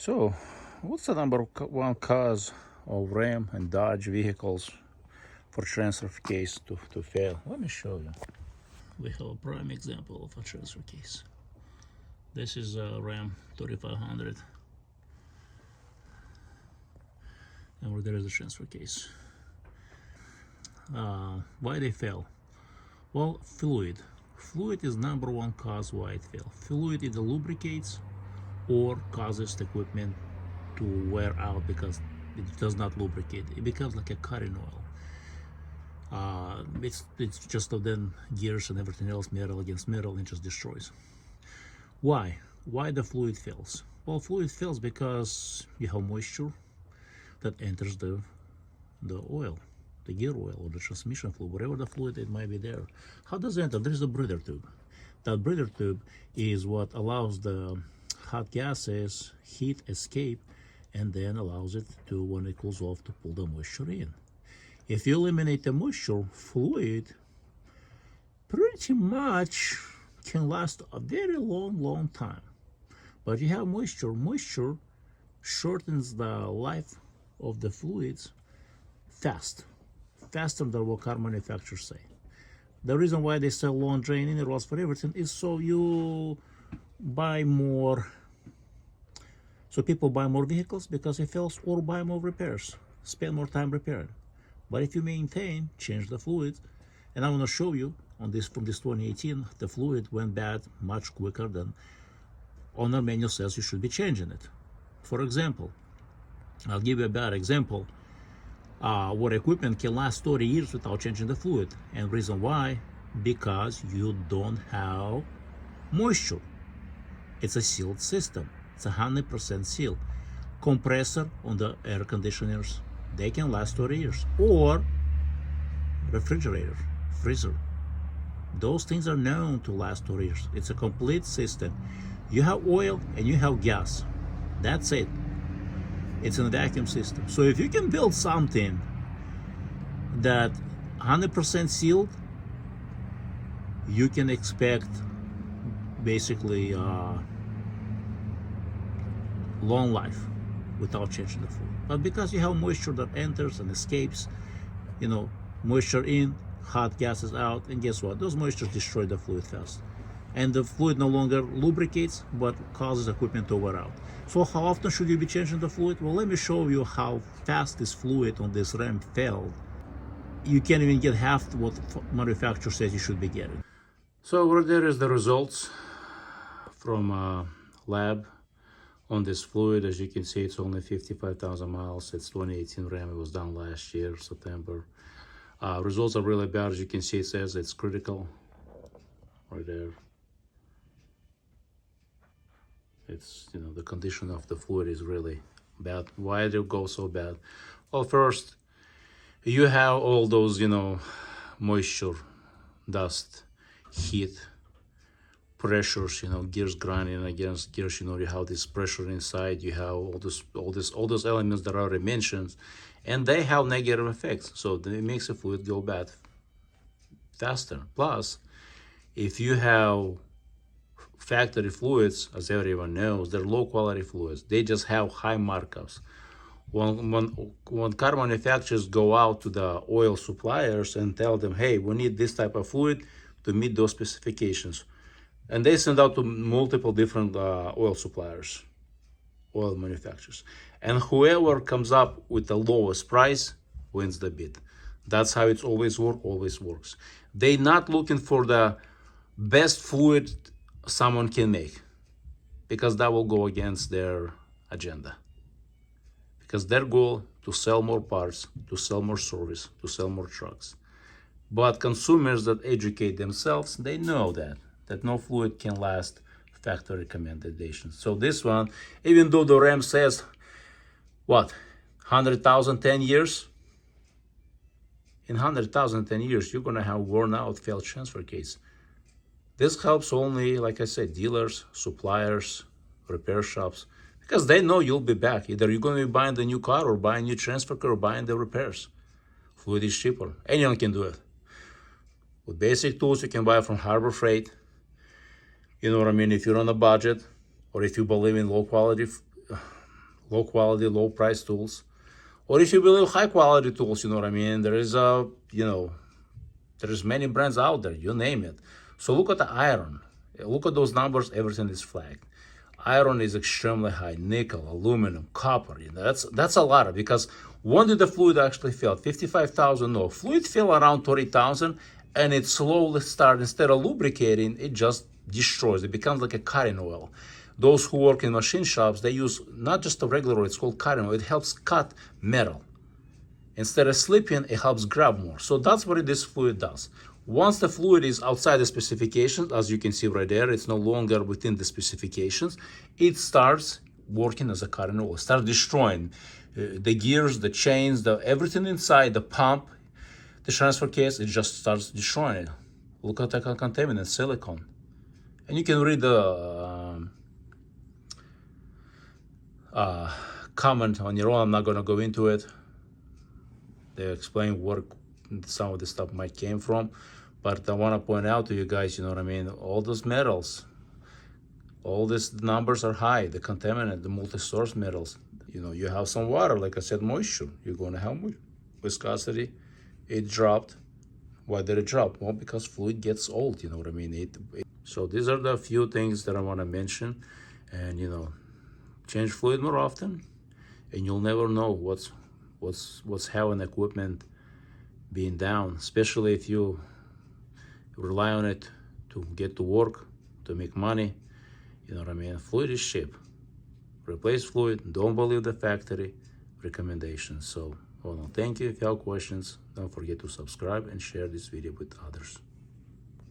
So, what's the number one cause of Ram and Dodge vehicles for transfer case to fail? Let me show you. We have a prime example of a transfer case. This is a Ram 3500, and there is the transfer case. Why they fail? Well, fluid. Fluid is number one cause why it fails. Fluid either lubricates or causes the equipment to wear out because it does not lubricate. It becomes like a cutting oil. It's just then gears and everything else, metal against metal, and just destroys. Why? Why the fluid fails? Well, fluid fails because you have moisture that enters the oil, the gear oil or the transmission fluid, whatever the fluid it might be there. How does it enter? There's a breather tube. That breather tube is what allows the hot gases heat escape and then allows it to, when it cools off, to pull the moisture in. If you eliminate the moisture, fluid pretty much can last a very long time. But you have moisture. Moisture shortens the life of the fluids faster than what car manufacturers say. The reason why they sell long drain intervals for everything is so you buy more, so people buy more vehicles because it fails, or buy more repairs, spend more time repairing. But if you maintain, change the fluid, and I want to show you on this from this 2018, the fluid went bad much quicker than owner manual says you should be changing it. For example, I'll give you a bad example. What equipment can last 30 years without changing the fluid, and reason why, because you don't have moisture. It's a sealed system. It's 100% sealed. Compressor on the air conditioners, they can last 30 years. Or refrigerator, freezer. Those things are known to last 30 years. It's a complete system. You have oil and you have gas. That's it. It's a vacuum system. So if you can build something that 100% sealed, you can expect basically long life without changing the fluid. But because you have moisture that enters and escapes, moisture in, hot gases out, and guess what? Those moistures destroy the fluid fast. And the fluid no longer lubricates, but causes equipment to wear out. So how often should you be changing the fluid? Well, let me show you how fast this fluid on this Ram failed. You can't even get half what manufacturer says you should be getting. So over there is the results from lab on this fluid. As you can see, it's only 55,000 miles. It's 2018 Ram. It was done last year, September. Results are really bad. As you can see, it says it's critical right there. It's, the condition of the fluid is really bad. Why did it go so bad? Well, first, you have all those, moisture, dust, heat, pressures, gears grinding against gears, you have this pressure inside, you have all those elements that are already mentioned, and they have negative effects. So it makes the fluid go bad faster. Plus, if you have factory fluids, as everyone knows, they're low quality fluids. They just have high markups. When car manufacturers go out to the oil suppliers and tell them, hey, we need this type of fluid to meet those specifications, and they send out to multiple different oil suppliers, oil manufacturers, and whoever comes up with the lowest price wins the bid. That's how it's always works. They're not looking for the best fluid someone can make, because that will go against their agenda. Because their goal to sell more parts, to sell more service, to sell more trucks. But consumers that educate themselves, they know that no fluid can last factory recommendations. So this one, even though the Ram says, 100,000, 10 years? In 100,000, 10 years, you're gonna have worn out failed transfer case. This helps only, like I said, dealers, suppliers, repair shops, because they know you'll be back. Either you're going to be buying the new car or buying a new transfer car or buying the repairs. Fluid is cheaper. Anyone can do it. With basic tools you can buy from Harbor Freight. You know what I mean? If you're on a budget, or if you believe in low quality low quality, low price tools. Or if you believe high quality tools, you know what I mean? There is there's many brands out there, you name it. So look at the iron. Look at those numbers, everything is flagged. Iron is extremely high, nickel, aluminum, copper. That's a lot, because when did the fluid actually fill? 55,000? No, fluid fill around 30,000, and it slowly starts, instead of lubricating, it just destroys. It becomes like a cutting oil. Those who work in machine shops, they use not just a regular oil, it's called cutting oil. It helps cut metal. Instead of slipping, it helps grab more. So that's what this fluid does. Once the fluid is outside the specifications, as you can see right there, it's no longer within the specifications, it starts working as a cutting oil. It starts destroying the gears, the chains, everything inside, the pump, the transfer case, it just starts destroying it. Look at the contaminant, silicone. And you can read the comment on your own. I'm not going to go into it. They explain where some of the stuff might came from, but I want to point out to you guys, you know what I mean, all those metals, all these numbers are high. The contaminant, the multi-source metals, you have some water, like I said, moisture, you're going to have viscosity. It dropped. Why did it drop? Well, because fluid gets old, you know what I mean. So these are the few things that I want to mention. And change fluid more often, and you'll never know what's having equipment being down, especially if you rely on it to get to work, to make money. You know what I mean? Fluid is cheap. Replace fluid. Don't believe the factory recommendations. So, well, thank you. If you have questions, don't forget to subscribe and share this video with others.